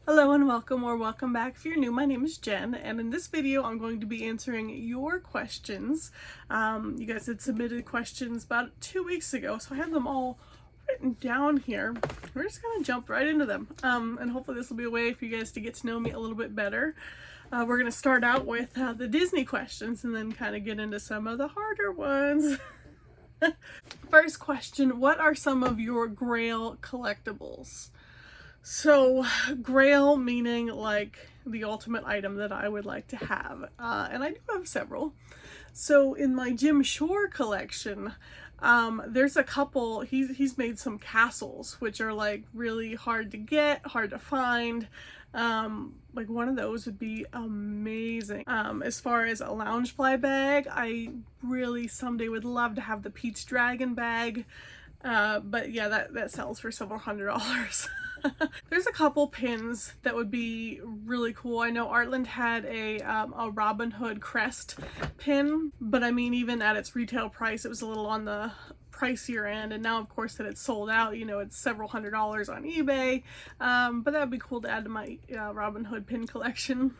Hello and welcome or welcome back. If you're new, my name is Jen, and in this video I'm going to be answering your questions. You guys had submitted questions about 2 weeks ago, so I have them all written down here. We're just gonna jump right into them, and hopefully this will be a way for you guys to get to know me a little bit better. We're gonna start out with the Disney questions and then kind of get into some of the harder ones. First question, what are some of your grail collectibles? So, grail meaning like the ultimate item that I would like to have, and I do have several. So in my Jim Shore collection, there's a couple, he's made some castles, which are like really hard to get, hard to find. Like one of those would be amazing. As far as a Loungefly bag, I really someday would love to have the Peach Dragon bag. But yeah, that sells for several $100s. There's a couple pins that would be really cool. I know Artland had a Robin Hood crest pin, but I mean, even at its retail price, it was a little on the pricier end, and now of course that it's sold out, you know, it's several $100s on eBay. But that would be cool to add to my Robin Hood pin collection.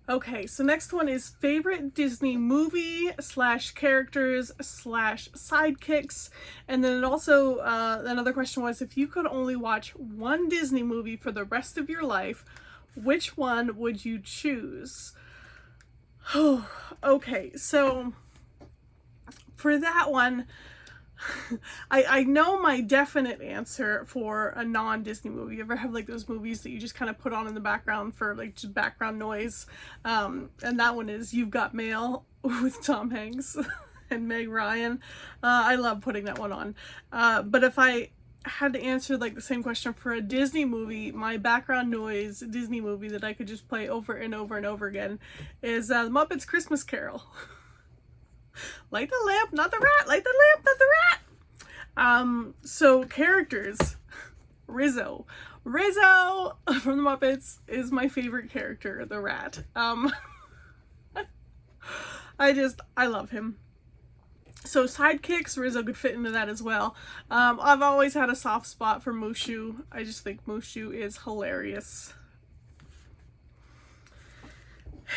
Okay, so next one is favorite Disney movie slash characters slash sidekicks. And then it also, another question was, if you could only watch one Disney movie for the rest of your life, which one would you choose? Oh, okay, so for that one, I know my definite answer for a non-Disney movie. You ever have like those movies that you just kind of put on in the background for like just background noise? And that one is You've Got Mail with Tom Hanks and Meg Ryan. I love putting that one on. But if I had to answer like the same question for a Disney movie, my background noise Disney movie that I could just play over and over and over again is The Muppets Christmas Carol. Light the lamp, not the rat. Light the lamp, not the rat. So characters. Rizzo from the Muppets is my favorite character, the rat. I love him. So sidekicks, Rizzo could fit into that as well. I've always had a soft spot for Mushu. I just think Mushu is hilarious.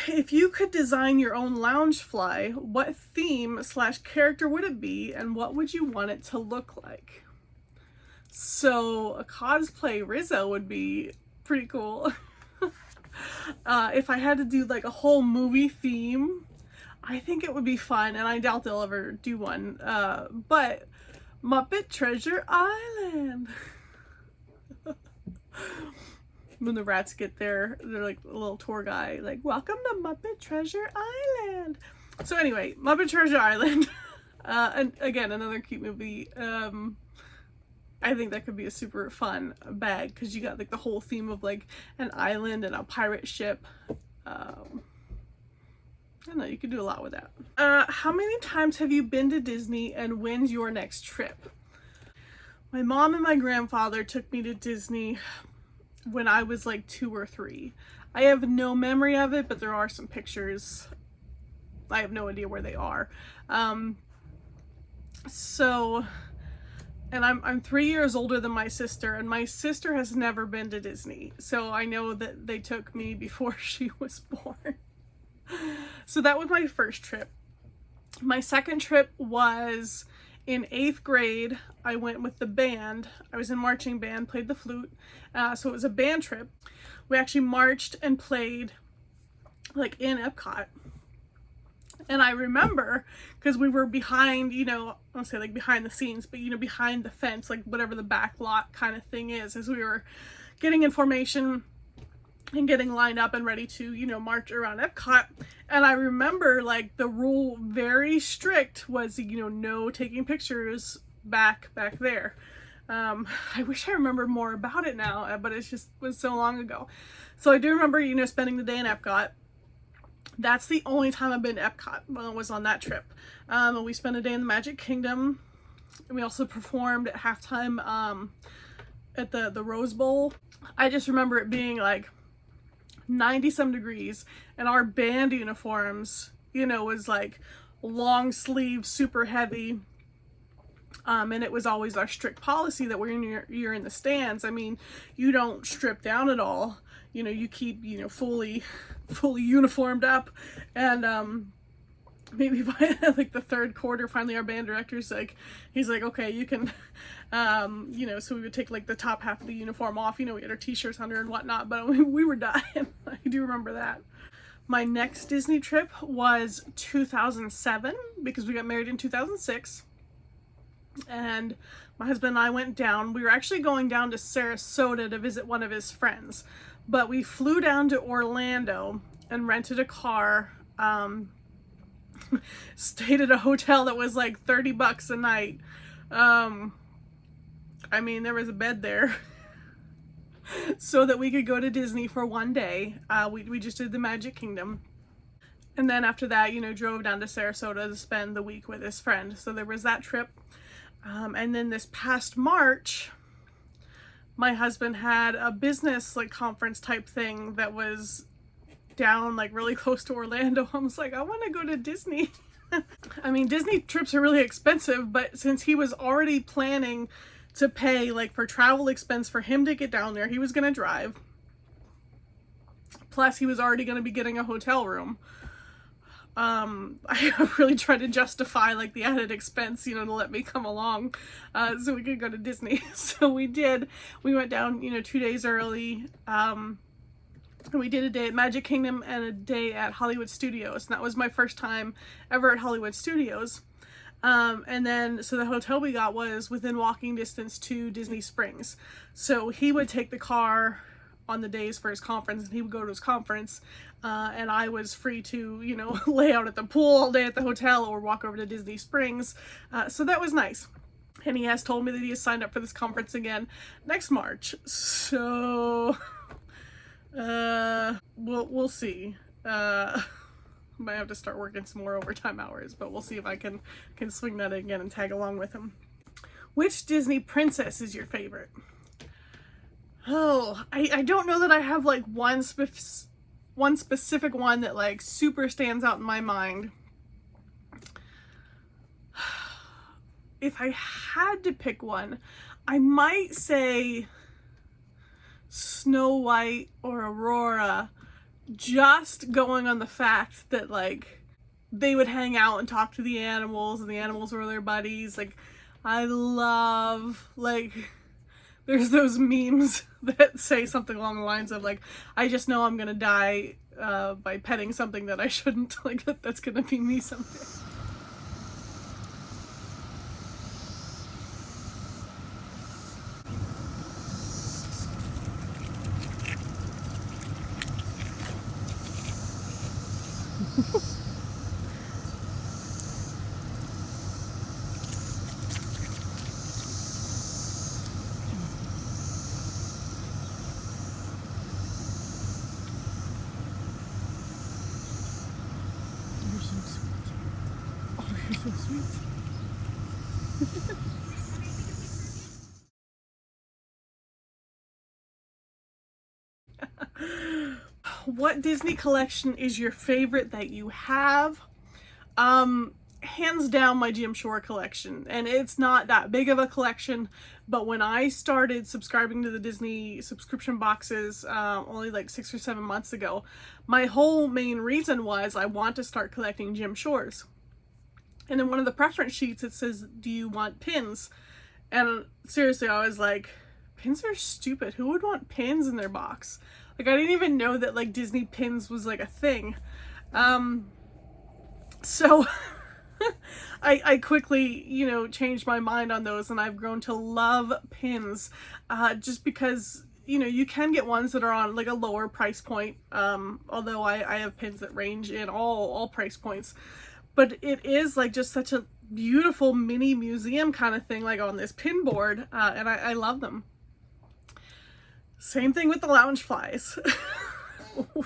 If you could design your own Loungefly, what theme slash character would it be, and what would you want it to look like? So a cosplay Rizzo would be pretty cool. If I had to do like a whole movie theme, I think it would be fun, and I doubt they'll ever do one. But Muppet Treasure Island. When the rats get there, they're like a little tour guy, like, welcome to Muppet Treasure Island. So anyway, Muppet Treasure Island. And again, another cute movie. I think that could be a super fun bag because you got like the whole theme of like an island and a pirate ship. I don't know, you could do a lot with that. How many times have you been to Disney, and when's your next trip? My mom and my grandfather took me to Disney when I was like 2 or 3. I have no memory of it, but there are some pictures. I have no idea where they are. So, and I'm 3 years older than my sister, and my sister has never been to Disney. So I know that they took me before she was born. So that was my first trip. My second trip was in 8th grade. I went with the band. I was in marching band, played the flute. So it was a band trip. We actually marched and played like in Epcot. And I remember, because we were behind, you know, I don't say like behind the scenes, but you know, behind the fence, like whatever the back lot kind of thing is, as we were getting in formation and getting lined up and ready to, you know, march around Epcot. And I remember like the rule, very strict, was, you know, no taking pictures back there. I wish I remembered more about it now, but it just was so long ago. So I do remember, you know, spending the day in Epcot. That's the only time I've been to Epcot, well, was on that trip. And we spent a day in the Magic Kingdom. And we also performed at halftime at the Rose Bowl. I just remember it being like 90-some degrees, and our band uniforms, you know, was like long sleeve, super heavy. And it was always our strict policy that when you're in the stands, I mean, you don't strip down at all. You know, you keep, you know, fully uniformed up. And maybe by like the third quarter, finally our band director's like, he's like, okay, you can, you know, so we would take like the top half of the uniform off, you know, we had our t-shirts under and whatnot, but we were dying. I do remember that. My next Disney trip was 2007 because we got married in 2006. And my husband and I went down. We were actually going down to Sarasota to visit one of his friends, but we flew down to Orlando and rented a car, stayed at a hotel that was like $30 a night. I mean, there was a bed there so that we could go to Disney for one day. We just did the Magic Kingdom. And then after that, you know, drove down to Sarasota to spend the week with his friend. So there was that trip. And then this past March, my husband had a business like conference type thing that was down like really close to Orlando. I was like, I want to go to Disney. I mean, Disney trips are really expensive, but since he was already planning to pay like for travel expense for him to get down there, he was going to drive. Plus he was already going to be getting a hotel room. I really tried to justify like the added expense, you know, to let me come along, so we could go to Disney. So we did. We went down, you know, 2 days early. And we did a day at Magic Kingdom and a day at Hollywood Studios. And that was my first time ever at Hollywood Studios. And then, so the hotel we got was within walking distance to Disney Springs. So he would take the car on the days for his conference, and he would go to his conference, and I was free to, you know, lay out at the pool all day at the hotel or walk over to Disney Springs. So that was nice. And he has told me that he has signed up for this conference again next March. So we'll see. Might have to start working some more overtime hours, but we'll see if I can swing that again and tag along with him. Which Disney princess is your favorite? Oh, I don't know that I have like one specific one that like super stands out in my mind. If I had to pick one, I might say Snow White or Aurora, just going on the fact that like they would hang out and talk to the animals and the animals were their buddies. Like I love, like, there's those memes that say something along the lines of like, I just know I'm gonna die by petting something that I shouldn't, like that's gonna be me someday. So sweet. What Disney collection is your favorite that you have? Hands down my Jim Shore collection, and it's not that big of a collection, but when I started subscribing to the Disney subscription boxes only like 6 or 7 months ago, my whole main reason was I want to start collecting Jim Shores. And in one of the preference sheets it says, do you want pins? And seriously, I was like, pins are stupid. Who would want pins in their box? Like I didn't even know that like Disney pins was like a thing. So I quickly, you know, changed my mind on those, and I've grown to love pins, just because, you know, you can get ones that are on like a lower price point, although I have pins that range in all price points. But it is like just such a beautiful mini museum kind of thing, like on this pin board, and I love them. Same thing with the Loungeflies.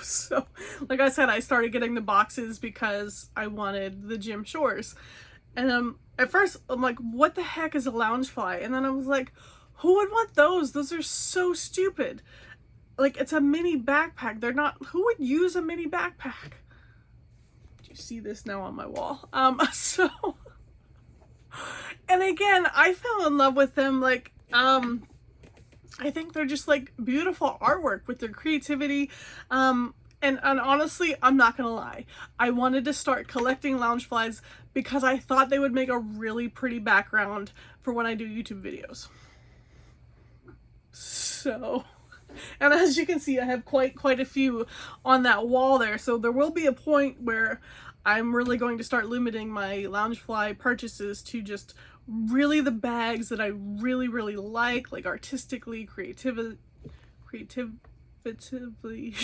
So, like I said, I started getting the boxes because I wanted the Jim Shores. And at first, I'm like, what the heck is a Loungefly? And then I was like, who would want those? Those are so stupid. Like, it's a mini backpack. They're not, who would use a mini backpack? You see this now on my wall. So And again, I fell in love with them. Like, I think they're just like beautiful artwork with their creativity. And honestly, I'm not gonna lie, I wanted to start collecting Loungeflies because I thought they would make a really pretty background for when I do YouTube videos. So, and as you can see, I have quite a few on that wall there. So there will be a point where I'm really going to start limiting my Loungefly purchases to just really the bags that I really like artistically, creatively, creatively.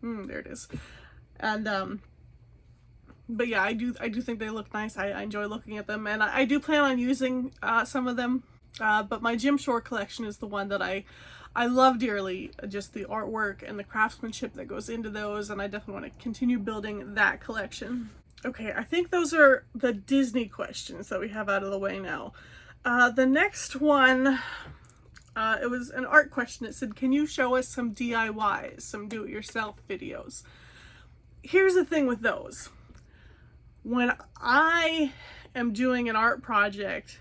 There it is. And but yeah, I do think they look nice. I enjoy looking at them, and I do plan on using some of them. But my Jim Shore collection is the one that I love dearly. Just the artwork and the craftsmanship that goes into those, and I definitely want to continue building that collection. Okay, I think those are the Disney questions that we have out of the way now. The next one, it was an art question. It said, can you show us some DIYs, some do-it-yourself videos? Here's the thing with those. When I am doing an art project,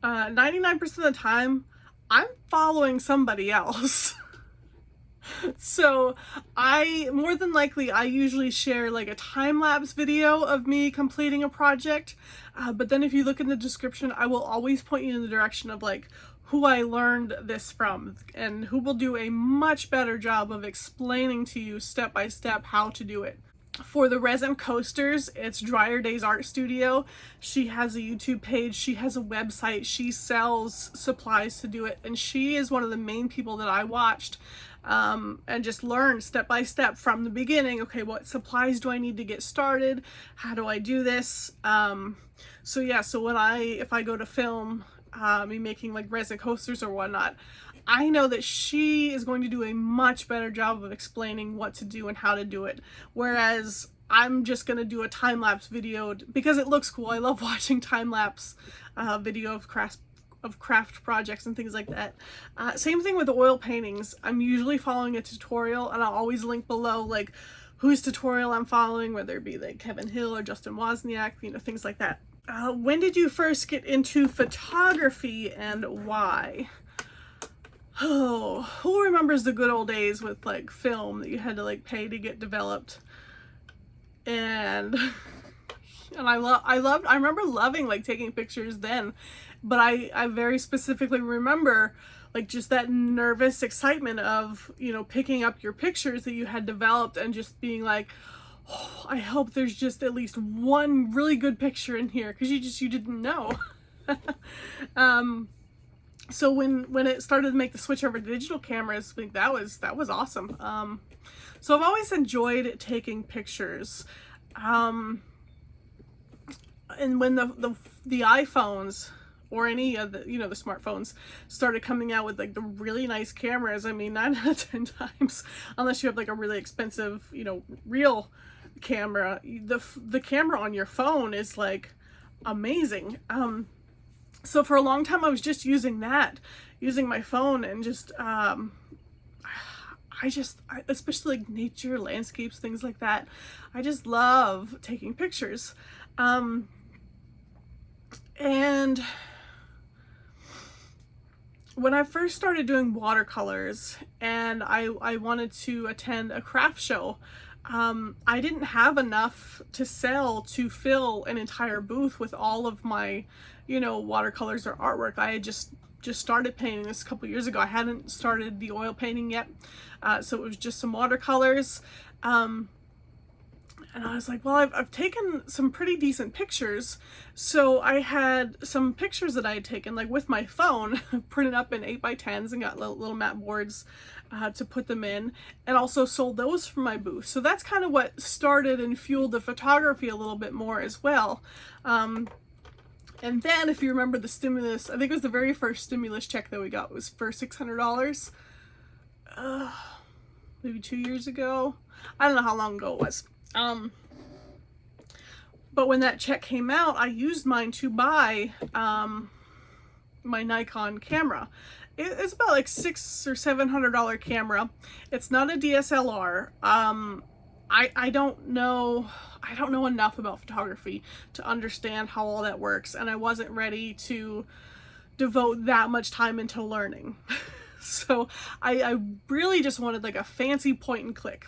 99% of the time, I'm following somebody else. So more than likely, I usually share like a time-lapse video of me completing a project. But then if you look in the description, I will always point you in the direction of like who I learned this from and who will do a much better job of explaining to you step by step how to do it. For the resin coasters, it's Dryer Days Art Studio. She has a YouTube page, she has a website, she sells supplies to do it, and she is one of the main people that I watched and just learned step by step from the beginning. Okay, what supplies do I need to get started? How do I do this? So yeah, so if I go to film me making like resin coasters or whatnot, I know that she is going to do a much better job of explaining what to do and how to do it. Whereas I'm just going to do a time-lapse video because it looks cool. I love watching time-lapse video of craft projects and things like that. Same thing with oil paintings. I'm usually following a tutorial, and I'll always link below like whose tutorial I'm following, whether it be like Kevin Hill or Justin Wozniak, you know, things like that. When did you first get into photography and why? Oh, who remembers the good old days with like film that you had to like pay to get developed? And I remember loving like taking pictures then, but I very specifically remember like just that nervous excitement of, you know, picking up your pictures that you had developed and just being like, oh, I hope there's just at least one really good picture in here, because you didn't know. So when it started to make the switch over to digital cameras, I think that was awesome. So I've always enjoyed taking pictures. And when the iPhones or any of the, you know, the smartphones started coming out with like the really nice cameras, I mean, 9 out of 10 times, unless you have like a really expensive, you know, real camera, the camera on your phone is like amazing. So for a long time I was just using my phone, and just especially like nature, landscapes, things like that. I just love taking pictures. And when I first started doing watercolors and I wanted to attend a craft show, I didn't have enough to sell to fill an entire booth with all of my, you know, watercolors or artwork. I had just started painting this a couple years ago. I hadn't started the oil painting yet, so it was just some watercolors. And I was like, well, I've taken some pretty decent pictures. So I had some pictures that I had taken like with my phone, printed up in 8x10s and got little mat boards to put them in, and also sold those from my booth. So that's kind of what started and fueled the photography a little bit more as well. And then if you remember the stimulus, I think it was the very first stimulus check that we got was for $600, maybe 2 years ago. I don't know how long ago it was. But when that check came out, I used mine to buy my Nikon camera. It's about like $600 or $700 camera. It's not a DSLR. I don't know enough about photography to understand how all that works, and I wasn't ready to devote that much time into learning. So I really just wanted like a fancy point and click.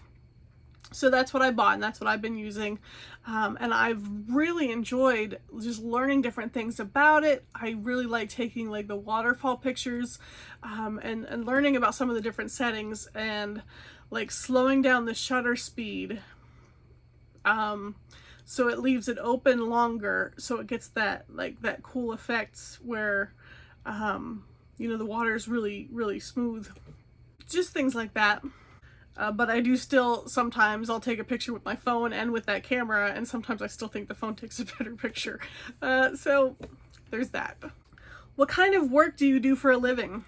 So that's what I bought, and that's what I've been using. And I've really enjoyed just learning different things about it. I really like taking like the waterfall pictures, and learning about some of the different settings, and like slowing down the shutter speed. So it leaves it open longer, so it gets that like that cool effects where, you know, the water is really, really smooth. Just things like that. But I do still, sometimes I'll take a picture with my phone and with that camera, and sometimes I still think the phone takes a better picture. So there's that. What kind of work do you do for a living?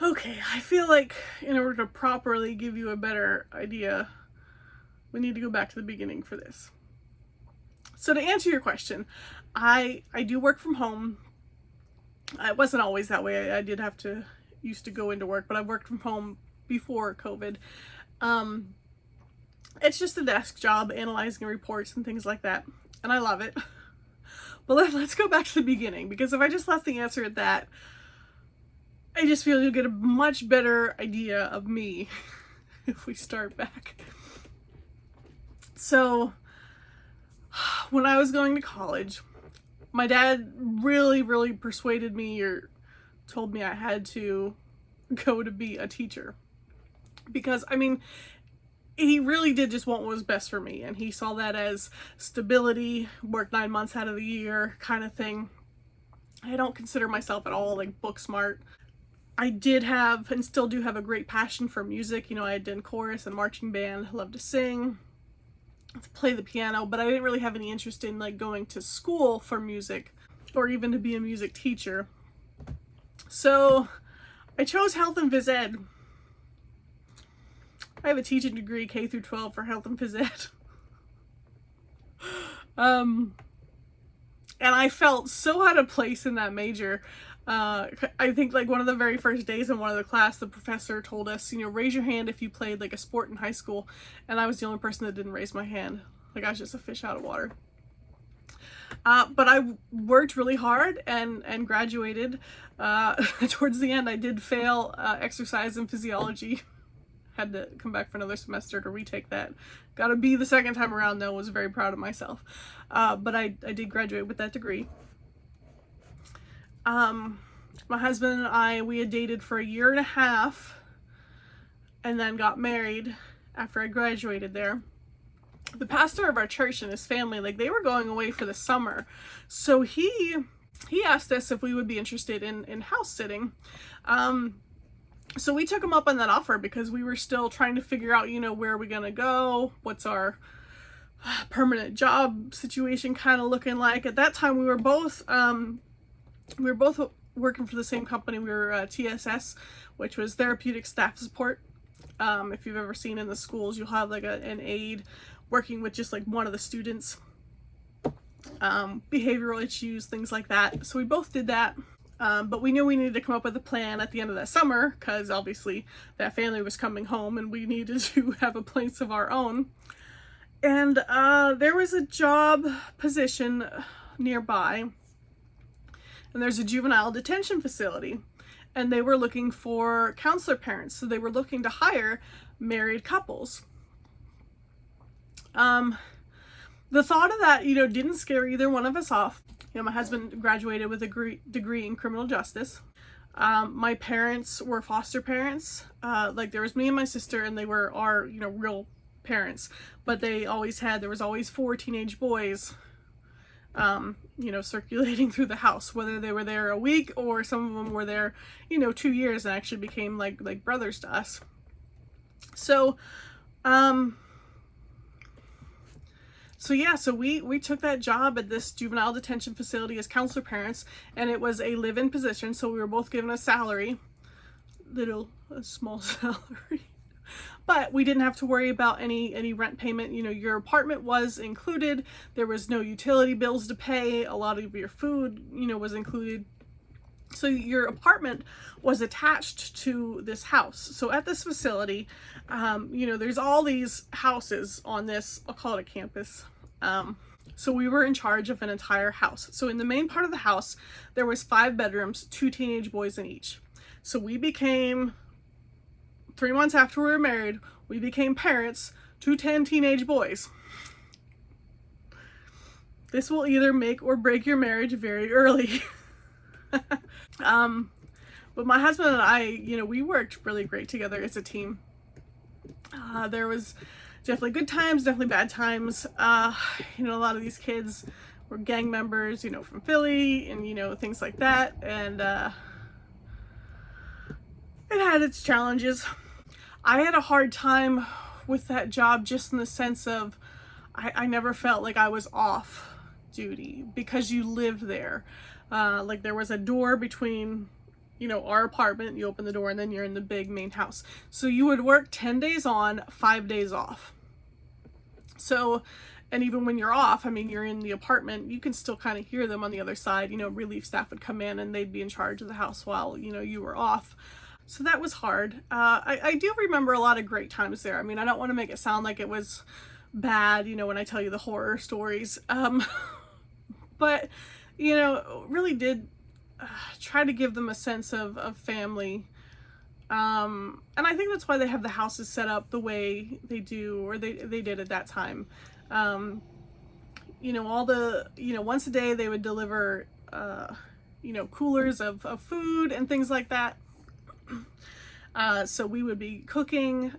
Okay, I feel like in order to properly give you a better idea, we need to go back to the beginning for this. So to answer your question, I do work from home. It wasn't always that way. I did have to used to go into work, but I worked from home before COVID. It's just a desk job, analyzing reports and things like that, and I love it. But let's go back to the beginning, because if I just left the answer at that, I just feel you'll get a much better idea of me if we start back. So when I was going to college, my dad really persuaded me, or told me I had to go to be a teacher, because I mean, he really did just want what was best for me, and he saw that as stability, work 9 months out of the year kind of thing. I don't consider myself at all like book smart. I did have, and still do have, a great passion for music. You know, I had done chorus and marching band, loved to sing, to play the piano, but I didn't really have any interest in like going to school for music, or even to be a music teacher. So I chose health and phys ed. I have a teaching degree, K through 12, for health and phys ed. And I felt so out of place in that major. I think like one of the very first days in one of the class, the professor told us, you know, raise your hand if you played like a sport in high school. And I was the only person that didn't raise my hand. Like I was just a fish out of water. But I worked really hard and graduated. Towards the end, I did fail exercise and physiology. Had to come back for another semester to retake that. Got a B the second time around though, was very proud of myself. But I did graduate with that degree. My husband and I, we had dated for 1.5 years and then got married after I graduated there. The pastor of our church and his family, like, they were going away for the summer. So he asked us if we would be interested in house sitting. So we took him up on that offer, because we were still trying to figure out, you know, where are we gonna go? What's our permanent job situation kind of looking like? At that time, we were both working for the same company. We were TSS, which was therapeutic staff support. If you've ever seen in the schools, you'll have like an aide working with just like one of the students, behavioral issues, things like that. So we both did that, but we knew we needed to come up with a plan at the end of that summer, because obviously that family was coming home and we needed to have a place of our own. And there was a job position nearby, and there's a juvenile detention facility, and they were looking for counselor parents. So they were looking to hire married couples. The thought of that, you know, didn't scare either one of us off. You know, my husband graduated with a degree in criminal justice. My parents were foster parents. Like, there was me and my sister, and they were our, you know, real parents. But there was always 4 teenage boys, you know, circulating through the house, whether they were there a week or some of them were there, you know, 2 years, and actually became like brothers to us. So, so we took that job at this juvenile detention facility as counselor parents, and it was a live-in position, so we were both given a salary, a small salary, but we didn't have to worry about any rent payment. You know, your apartment was included. There was no utility bills to pay. A lot of your food, you know, was included. So your apartment was attached to this house. So at this facility, you know, there's all these houses on this, I'll call it a campus. So we were in charge of an entire house. So in the main part of the house, there was 5 bedrooms, 2 teenage boys in each. So we became, 3 months after we were married, we became parents to 10 teenage boys. This will either make or break your marriage very early. But my husband and I, you know, we worked really great together as a team. There was definitely good times, definitely bad times. You know, a lot of these kids were gang members, you know, from Philly and, you know, things like that. And it had its challenges. I had a hard time with that job just in the sense of I never felt like I was off duty because you lived there. Like there was a door between, you know, our apartment, you open the door and then you're in the big main house. So you would work 10 days on, 5 days off. So, and even when you're off, I mean, you're in the apartment, you can still kind of hear them on the other side. You know, relief staff would come in and they'd be in charge of the house while, you know, you were off. So that was hard. I do remember a lot of great times there. I mean, I don't want to make it sound like it was bad, you know, when I tell you the horror stories. But, you know, really did try to give them a sense of family. And I think that's why they have the houses set up the way they do, or they did at that time. You know, all the, you know, once a day they would deliver, you know, coolers of food and things like that. So we would be cooking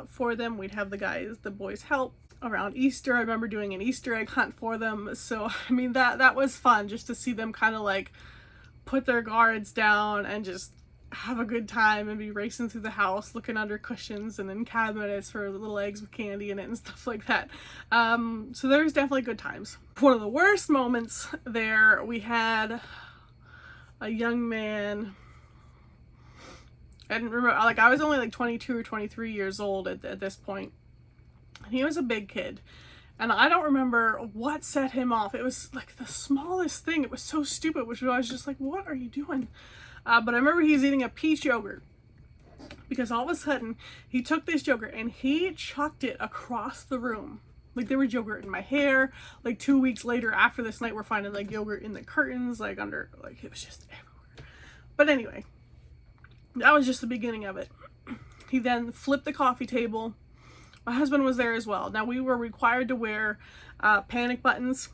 for them. We'd have the boys help. Around Easter, I remember doing an Easter egg hunt for them. So, I mean, that was fun just to see them kind of like put their guards down and just have a good time and be racing through the house, looking under cushions and in cabinets for little eggs with candy in it and stuff like that. So there was definitely good times. One of the worst moments there, we had a young man, I didn't remember, like I was only like 22 or 23 years old at this point. And he was a big kid. And I don't remember what set him off. It was like the smallest thing. It was so stupid, which I was just like, what are you doing? But I remember he's eating a peach yogurt. Because all of a sudden, he took this yogurt and he chucked it across the room. Like there was yogurt in my hair. Like 2 weeks later after this night, we're finding like yogurt in the curtains, like under, like it was just everywhere. But anyway, that was just the beginning of it. He then flipped the coffee table. My husband was there as well. Now we were required to wear panic buttons,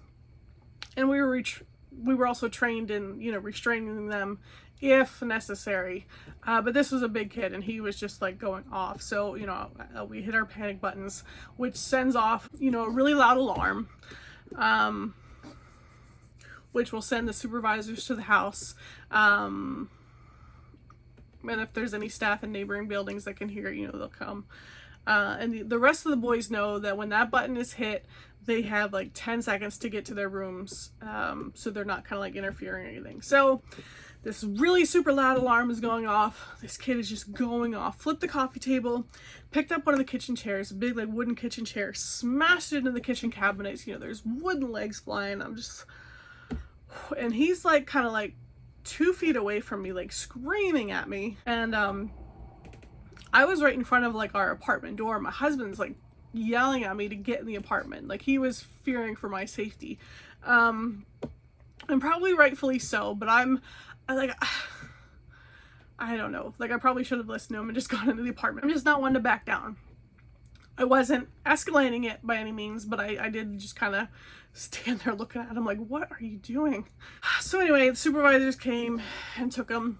and we were also trained in, you know, restraining them if necessary. But this was a big kid and he was just like going off. So, you know, we hit our panic buttons, which sends off, you know, a really loud alarm, which will send the supervisors to the house. And if there's any staff in neighboring buildings that can hear it, you know, they'll come. And the rest of the boys know that when that button is hit, they have like 10 seconds to get to their rooms, so they're not kind of like interfering or anything. So this really super loud alarm is going off. This kid is just going off. Flipped the coffee table, picked up one of the kitchen chairs, a big like wooden kitchen chair, smashed it into the kitchen cabinets. You know, there's wooden legs flying. And he's like kind of like 2 feet away from me, like screaming at me. And I was right in front of like our apartment door. My husband's like yelling at me to get in the apartment. Like he was fearing for my safety. And probably rightfully so, but I don't know. Like I probably should have listened to him and just gone into the apartment. I'm just not one to back down. I wasn't escalating it by any means, but I did just kind of stand there looking at him like, what are you doing? So anyway, the supervisors came and took him.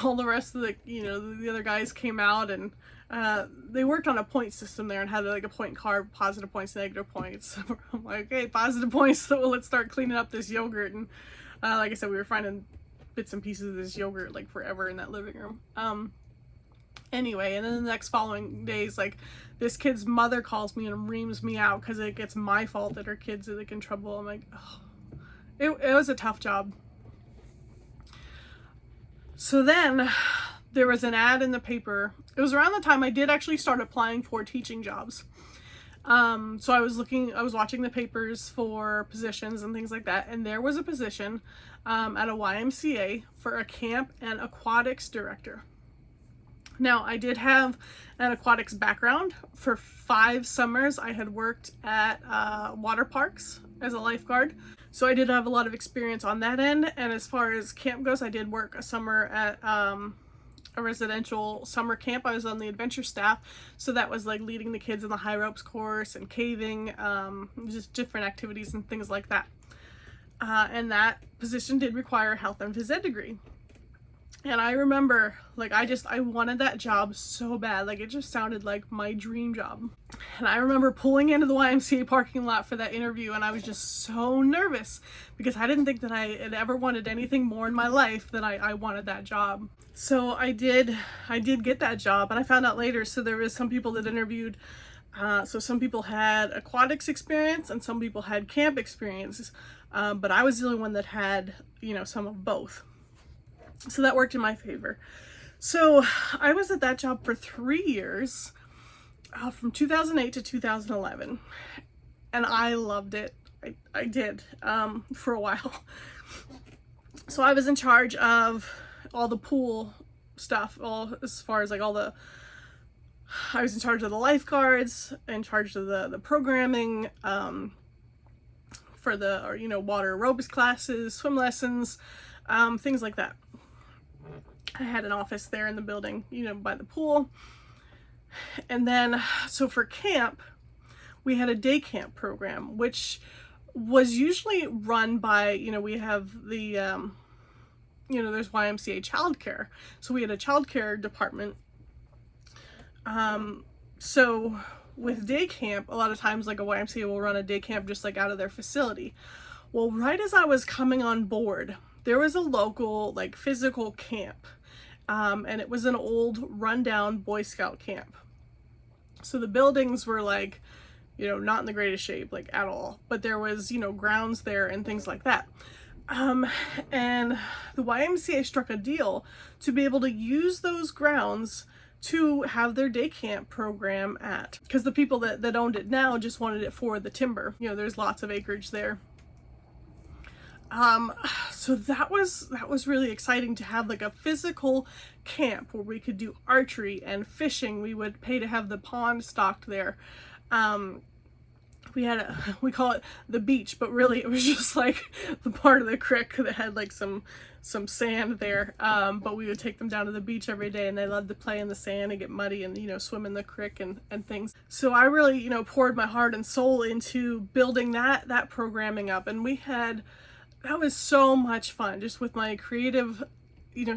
All the rest of the, you know, the other guys came out, and they worked on a point system there and had like a point card, positive points, negative points. I'm like, okay, positive points, so let's start cleaning up this yogurt. And like I said, we were finding bits and pieces of this yogurt like forever in that living room. Anyway, and then the next following days, like this kid's mother calls me and reams me out because it gets my fault that her kids are like in trouble. I'm like, oh, it was a tough job. So then there was an ad in the paper. It was around the time I did actually start applying for teaching jobs. So I was watching the papers for positions and things like that, and there was a position at a YMCA for a camp and aquatics director. Now, I did have an aquatics background. For 5 summers, I had worked at water parks as a lifeguard. So I did have a lot of experience on that end. And as far as camp goes, I did work a summer at a residential summer camp. I was on the adventure staff. So that was like leading the kids in the high ropes course and caving, just different activities and things like that. And that position did require a health and phys ed degree. And I remember, like, I wanted that job so bad. Like, it just sounded like my dream job. And I remember pulling into the YMCA parking lot for that interview, and I was just so nervous because I didn't think that I had ever wanted anything more in my life than I wanted that job. So I did get that job, and I found out later, so there was some people that interviewed. So some people had aquatics experience and some people had camp experiences, but I was the only one that had, some of both. So that worked in my favor. So I was at that job for 3 years, from 2008 to 2011, and I loved it. I did, for a while. So I was in charge of all the pool stuff, as far as like I was in charge of the lifeguards, in charge of the programming, for the, water aerobics classes, swim lessons, things like that. I had an office there in the building, by the pool. And then, so for camp, we had a day camp program, which was usually run by, we have the, there's YMCA childcare. So we had a childcare department. So with day camp, a lot of times like a YMCA will run a day camp just like out of their facility. Well, right as I was coming on board, there was a local like physical camp, and it was an old rundown Boy Scout camp. So the buildings were like, not in the greatest shape, like at all, but there was, grounds there and things like that. And the YMCA struck a deal to be able to use those grounds to have their day camp program at, because the people that owned it now just wanted it for the timber. There's lots of acreage there. So that was really exciting to have like a physical camp where we could do archery and fishing. We would pay to have the pond stocked there. We call it the beach, but really it was just like the part of the creek that had like some sand there. But we would take them down to the beach every day, and they loved to play in the sand and get muddy and, swim in the creek and things. So I really, poured my heart and soul into building that programming up. And that was so much fun, just with my creative,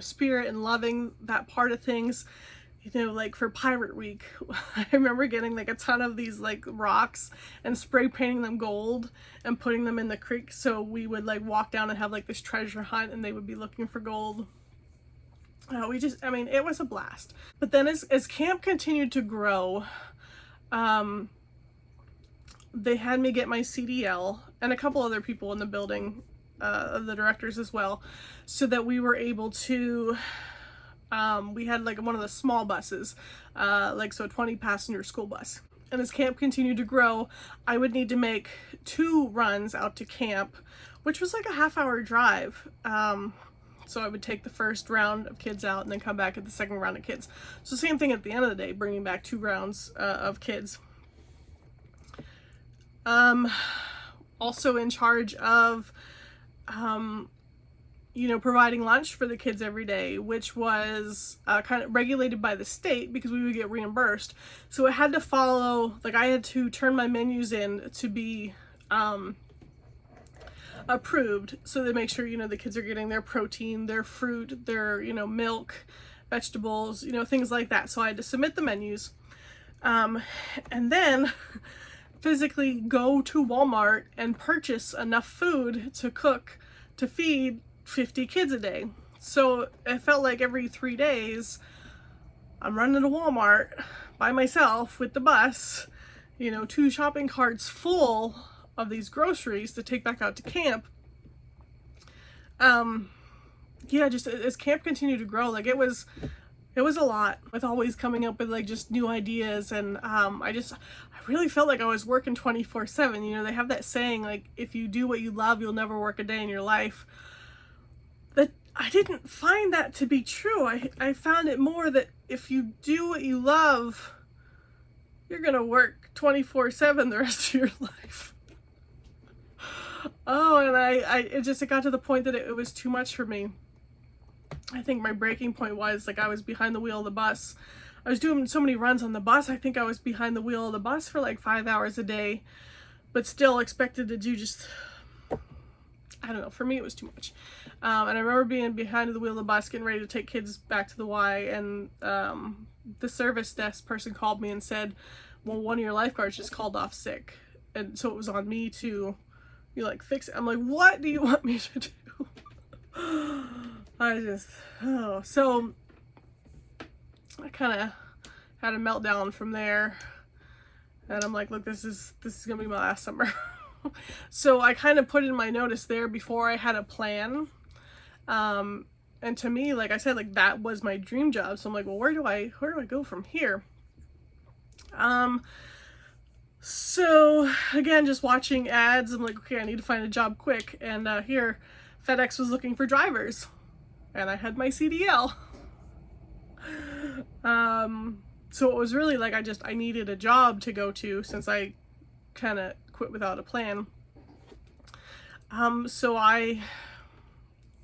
spirit and loving that part of things. Like for Pirate Week, I remember getting like a ton of these like rocks and spray painting them gold and putting them in the creek. So we would like walk down and have like this treasure hunt, and they would be looking for gold. It was a blast. But then as camp continued to grow, they had me get my CDL, and a couple other people in the building, the directors as well, so that we were able to, we had like one of the small buses, so a 20 passenger school bus. And as camp continued to grow, I would need to make 2 runs out to camp, which was like a half-hour drive. So I would take the first round of kids out and then come back at the second round of kids. So same thing at the end of the day, bringing back 2 rounds of kids. Also in charge of providing lunch for the kids every day, which was kind of regulated by the state because we would get reimbursed. So it had to follow, like I had to turn my menus in to be approved, so they make sure, the kids are getting their protein, their fruit, their, milk, vegetables, things like that. So I had to submit the menus, and then physically go to Walmart and purchase enough food to cook to feed 50 kids a day. So it felt like every 3 days I'm running to Walmart by myself with the bus, 2 shopping carts full of these groceries to take back out to camp. Just as camp continued to grow, like it was it was a lot with always coming up with like just new ideas. And I really felt like I was working 24/7. You know, they have that saying like, if you do what you love, you'll never work a day in your life. But I didn't find that to be true. I found it more that if you do what you love, you're gonna work 24/7 the rest of your life. Oh, and it got to the point that it was too much for me. I think my breaking point was like I was behind the wheel of the bus. I was doing so many runs on the bus. I think I was behind the wheel of the bus for like 5 hours a day, but still expected to do just, I don't know, for me it was too much. And I remember being behind the wheel of the bus getting ready to take kids back to the Y, and the service desk person called me and said, well, one of your lifeguards just called off sick, and so it was on me to, you know, like fix it. I'm like, what do you want me to do? So I kind of had a meltdown from there, and I'm like, look, this is gonna be my last summer. So I kind of put in my notice there before I had a plan. And to me, like I said, like that was my dream job. So I'm like, well, where do I go from here? So again, just watching ads, I'm like, okay, I need to find a job quick. And here, FedEx was looking for drivers, and I had my CDL. So it was really like I needed a job to go to, since I kind of quit without a plan. So I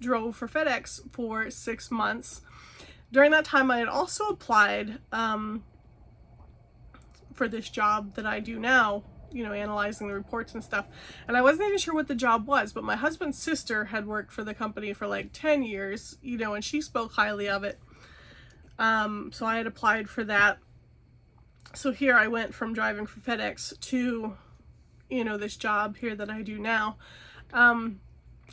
drove for FedEx for 6 months. During that time, I had also applied for this job that I do now, you know, analyzing the reports and stuff. And I wasn't even sure what the job was, but my husband's sister had worked for the company for like 10 years, you know, and she spoke highly of it. So I had applied for that. So here I went from driving for FedEx to, you know, this job here that I do now. And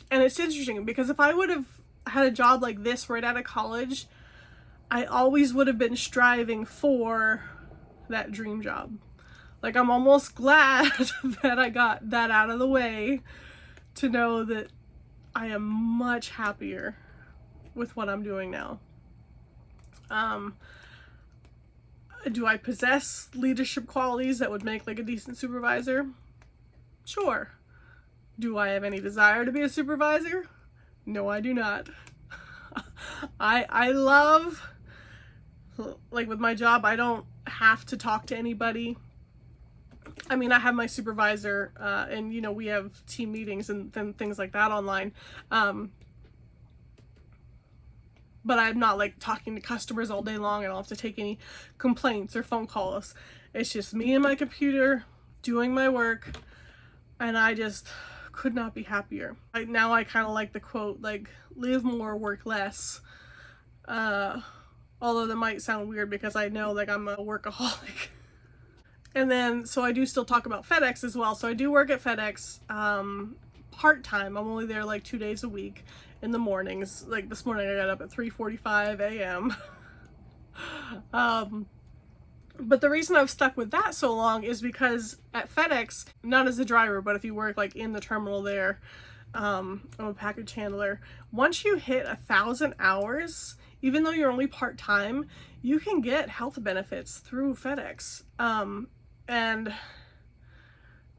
it's interesting because if I would have had a job like this right out of college, I always would have been striving for that dream job. Like, I'm almost glad that I got that out of the way to know that I am much happier with what I'm doing now. Do I possess leadership qualities that would make like a decent supervisor? Sure. Do I have any desire to be a supervisor? No, I do not. I love, like with my job, I don't have to talk to anybody. I mean, I have my supervisor, and you know, we have team meetings and things like that online. But I'm not like talking to customers all day long. I don't have to take any complaints or phone calls. It's just me and my computer doing my work, and I just could not be happier. Now I kind of like the quote, like, live more, work less. Although that might sound weird because I know like I'm a workaholic. And then, so I do still talk about FedEx as well. So I do work at FedEx part-time. I'm only there like 2 days a week in the mornings. Like this morning I got up at 3:45 a.m. But the reason I've stuck with that so long is because at FedEx, not as a driver, but if you work like in the terminal there, I'm a package handler. Once you hit 1,000 hours, even though you're only part-time, you can get health benefits through FedEx. And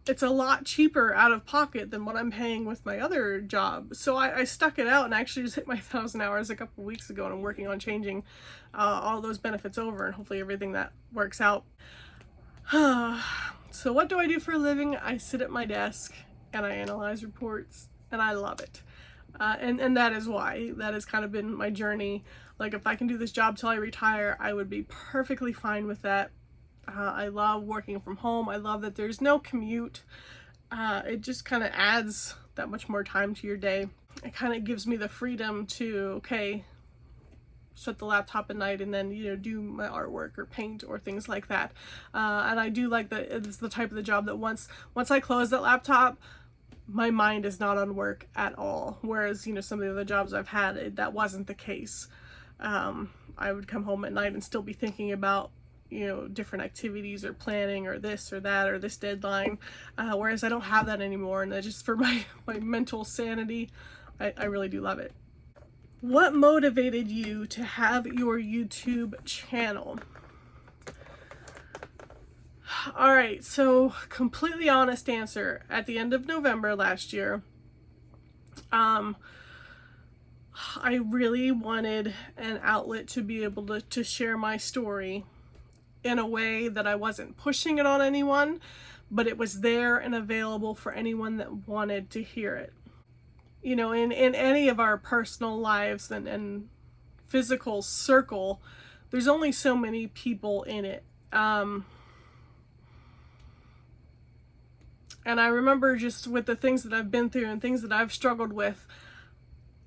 it's a lot cheaper out of pocket than what I'm paying with my other job. So I stuck it out and actually just hit my 1,000 hours a couple weeks ago, and I'm working on changing all those benefits over, and hopefully everything that works out. So what do I do for a living? I sit at my desk and I analyze reports, and I love it. And that is why. That has kind of been my journey. Like, if I can do this job till I retire, I would be perfectly fine with that. I love working from home. I love that there's no commute. It just kind of adds that much more time to your day. It kind of gives me the freedom to, okay, shut the laptop at night and then, you know, do my artwork or paint or things like that. And I do like that it's the type of the job that once I close that laptop, my mind is not on work at all. Whereas, you know, some of the other jobs I've had, that wasn't the case. I would come home at night and still be thinking about, you know, different activities or planning or this or that or this deadline. Whereas I don't have that anymore, and just for my mental sanity, I really do love it. What motivated you to have your YouTube channel? All right, so completely honest answer. At the end of November last year, I really wanted an outlet to be able to share my story in a way that I wasn't pushing it on anyone, but it was there and available for anyone that wanted to hear it. You know, in any of our personal lives and physical circle, there's only so many people in it. And I remember just with the things that I've been through and things that I've struggled with,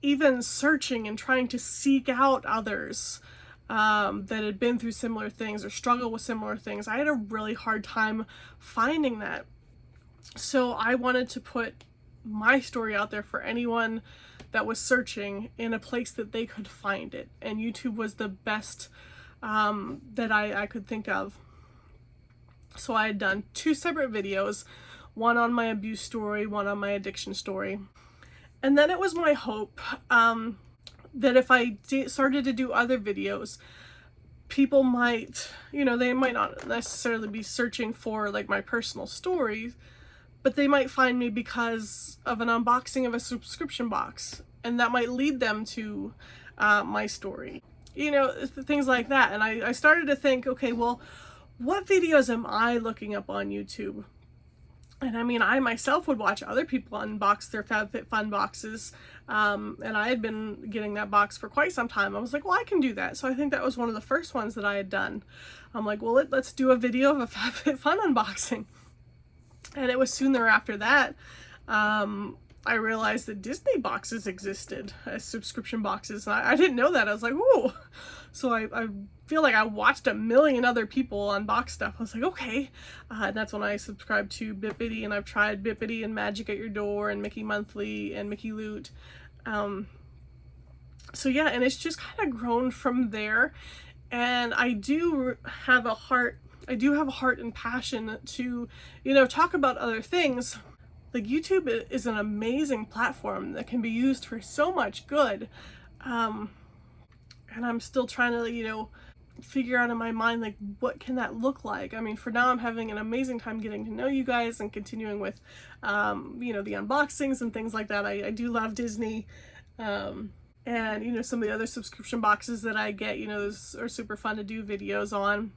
even searching and trying to seek out others that had been through similar things or struggle with similar things, I had a really hard time finding that. So I wanted to put my story out there for anyone that was searching in a place that they could find it. And YouTube was the best that I could think of. So I had done 2 separate videos, one on my abuse story, one on my addiction story. And then it was my hope that if I started to do other videos, people might, you know, they might not necessarily be searching for like my personal stories, but they might find me because of an unboxing of a subscription box, and that might lead them to my story. You know, things like that. And I started to think, okay, well, what videos am I looking up on YouTube? And I mean, I myself would watch other people unbox their FabFitFun boxes, and I had been getting that box for quite some time. I was like, well, I can do that. So I think that was one of the first ones that I had done. I'm like, well, let's do a video of a FabFitFun unboxing. And it was soon thereafter that I realized that Disney boxes existed as subscription boxes. And I didn't know that. I was like, ooh. So I feel like I watched a million other people unbox stuff. I was like, okay. And that's when I subscribed to Bippity, and I've tried Bippity and Magic at Your Door and Mickey Monthly and Mickey Loot. So yeah, and it's just kind of grown from there. And I do have a heart and passion to, you know, talk about other things. Like, YouTube is an amazing platform that can be used for so much good. And I'm still trying to, you know, figure out in my mind, like, what can that look like? I mean, for now, I'm having an amazing time getting to know you guys and continuing with, you know, the unboxings and things like that. I do love Disney. And, you know, some of the other subscription boxes that I get, you know, those are super fun to do videos on.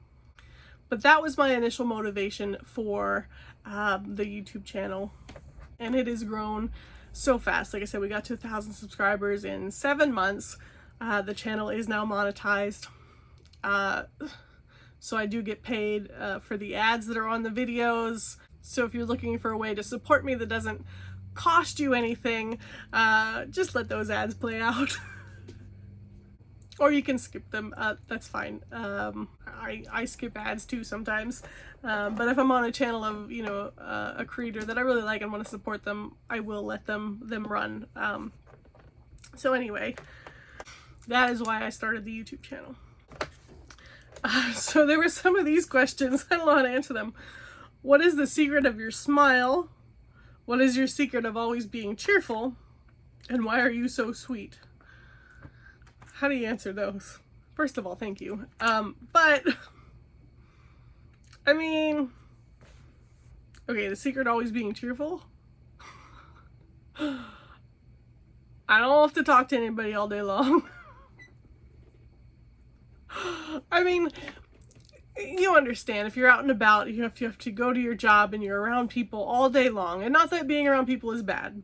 But that was my initial motivation for the YouTube channel. And it has grown so fast. Like I said, we got to 1,000 subscribers in 7 months. The channel is now monetized. So I do get paid for the ads that are on the videos. So if you're looking for a way to support me that doesn't cost you anything, just let those ads play out. Or you can skip them, that's fine. I skip ads too sometimes. But if I'm on a channel of, you know, a creator that I really like and want to support them, I will let them run. So anyway, that is why I started the YouTube channel. So there were some of these questions. I don't know how to answer them. What is the secret of your smile? What is your secret of always being cheerful? And why are you so sweet? How do you answer those? First of all, thank you. But, I mean, okay, the secret always being cheerful? I don't have to talk to anybody all day long. I mean, you understand, if you're out and about, you have to go to your job and you're around people all day long. And not that being around people is bad,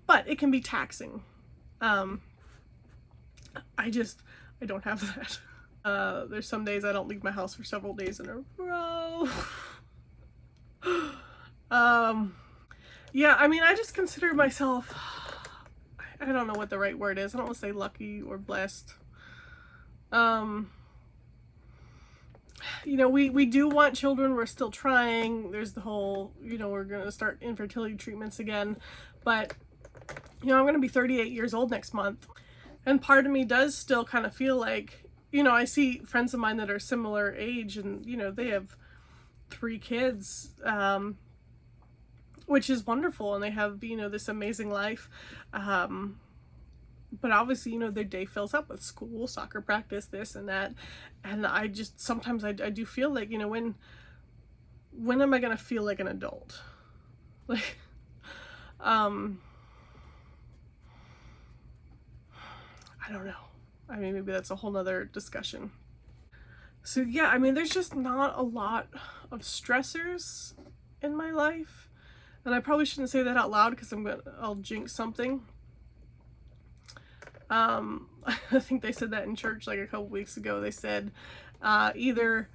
but it can be taxing. I don't have that. There's some days I don't leave my house for several days in a row. Yeah, I mean, I just consider myself, I don't know what the right word is. I don't want to say lucky or blessed. You know, we do want children. We're still trying. There's the whole, you know, we're going to start infertility treatments again. But, you know, I'm going to be 38 years old next month. And part of me does still kind of feel like, you know, I see friends of mine that are similar age and, you know, they have 3 kids, which is wonderful. And they have, you know, this amazing life. but obviously, you know, their day fills up with school, soccer practice, this and that. And I just, sometimes I do feel like, you know, when am I going to feel like an adult? Like, I don't know. I mean, maybe that's a whole nother discussion. So yeah, I mean, there's just not a lot of stressors in my life. And I probably shouldn't say that out loud because I'll jinx something. I think they said that in church like a couple weeks ago. They said either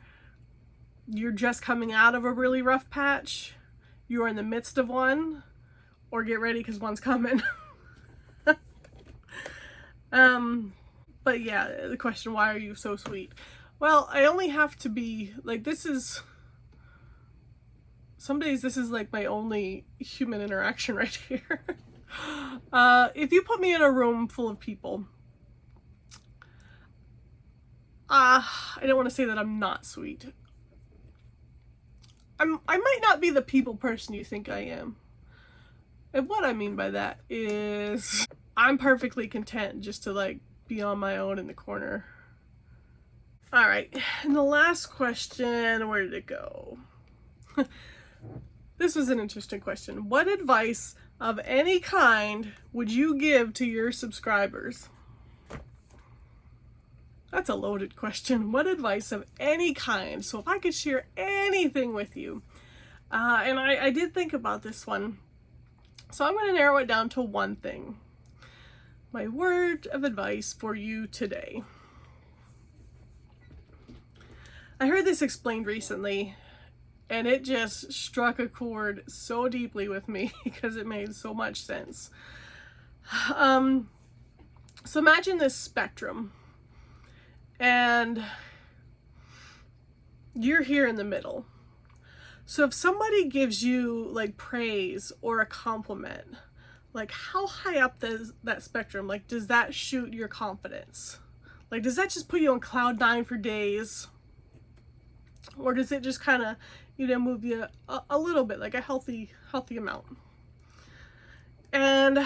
you're just coming out of a really rough patch, you're in the midst of one, or get ready because one's coming. But yeah, the question, why are you so sweet? Well, I only have to be, like, some days this is like my only human interaction right here. If you put me in a room full of people, I don't want to say that I'm not sweet. I might not be the people person you think I am. And what I mean by that is I'm perfectly content just to like be on my own in the corner. All right, and the last question, where did it go? This was an interesting question. What advice of any kind would you give to your subscribers? That's a loaded question. What advice of any kind? So if I could share anything with you, and I did think about this one, so I'm going to narrow it down to one thing. My word of advice for you today. I heard this explained recently, and it just struck a chord so deeply with me because it made so much sense. So imagine this spectrum, and you're here in the middle. So if somebody gives you like praise or a compliment, like how high up does that spectrum, like does that shoot your confidence? Like does that just put you on cloud 9 for days? Or does it just kind of, you know, move you a little bit, like a healthy amount? And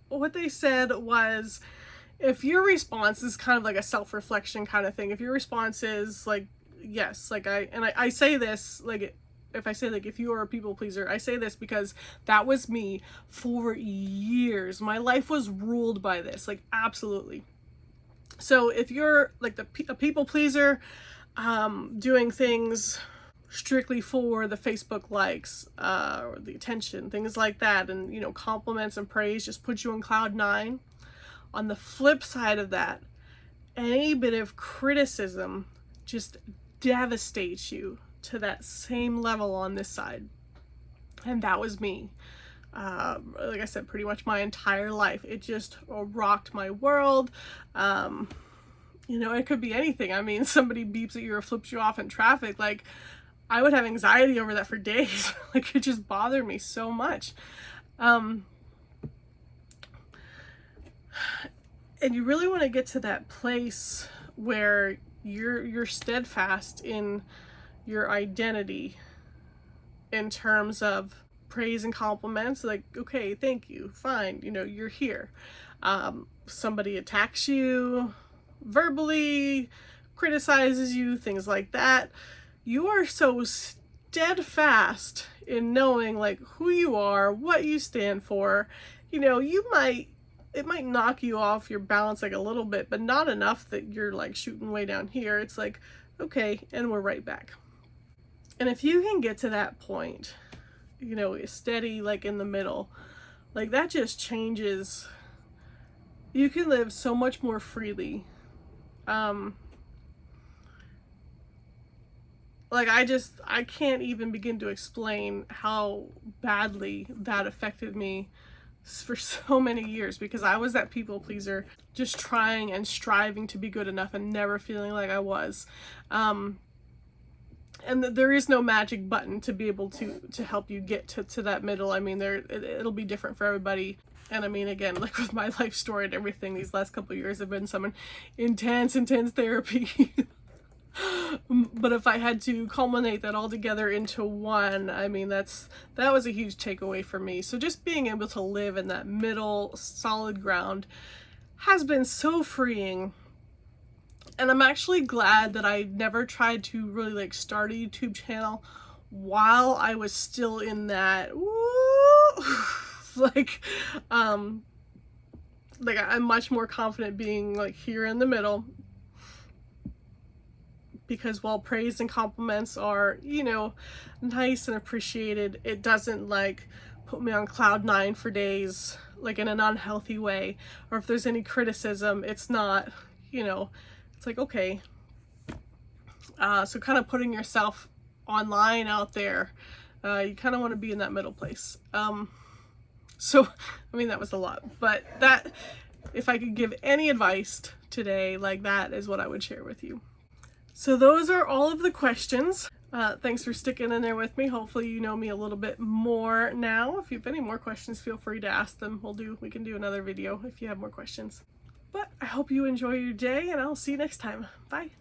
what they said was, if your response is kind of like a self-reflection kind of thing, if your response is like, yes, like I say this, like if I say like, if you are a people pleaser, I say this because that was me for years. My life was ruled by this, like absolutely. So if you're like a people pleaser, doing things strictly for the Facebook likes, or the attention, things like that, and you know, compliments and praise just put you on cloud 9. On the flip side of that, any bit of criticism just devastates you to that same level on this side. And that was me. Like I said, pretty much my entire life. It just rocked my world. You know, it could be anything. I mean, somebody beeps at you or flips you off in traffic. Like, I would have anxiety over that for days. Like, it just bothered me so much. And you really want to get to that place where you're steadfast in your identity in terms of praise and compliments. Like, okay, thank you, fine, you know, you're here. Somebody attacks you verbally, criticizes you, things like that. You are so steadfast in knowing like who you are, what you stand for. You know, it might knock you off your balance like a little bit, but not enough that you're like shooting way down here. It's like, okay, and we're right back. And if you can get to that point, you know, steady, like in the middle, like that just changes. You can live so much more freely. Like I can't even begin to explain how badly that affected me for so many years, because I was that people pleaser, just trying and striving to be good enough and never feeling like I was. And there is no magic button to be able to help you get to that middle. I mean, it'll be different for everybody. And I mean, again, like with my life story and everything, these last couple of years have been some intense therapy. But if I had to culminate that all together into one, I mean, that was a huge takeaway for me. So just being able to live in that middle solid ground has been so freeing. And I'm actually glad that I never tried to really like start a YouTube channel while I was still in that like I'm much more confident being like here in the middle, because while praise and compliments are, you know, nice and appreciated, it doesn't like put me on cloud 9 for days, like in an unhealthy way. Or if there's any criticism, it's not, you know, it's like, okay. So kind of putting yourself online out there, you kind of want to be in that middle place. So, I mean, that was a lot, but that, if I could give any advice today, like that is what I would share with you. So those are all of the questions. Thanks for sticking in there with me. Hopefully you know me a little bit more now. If you have any more questions, feel free to ask them. We can do another video if you have more questions. But I hope you enjoy your day, and I'll see you next time. Bye.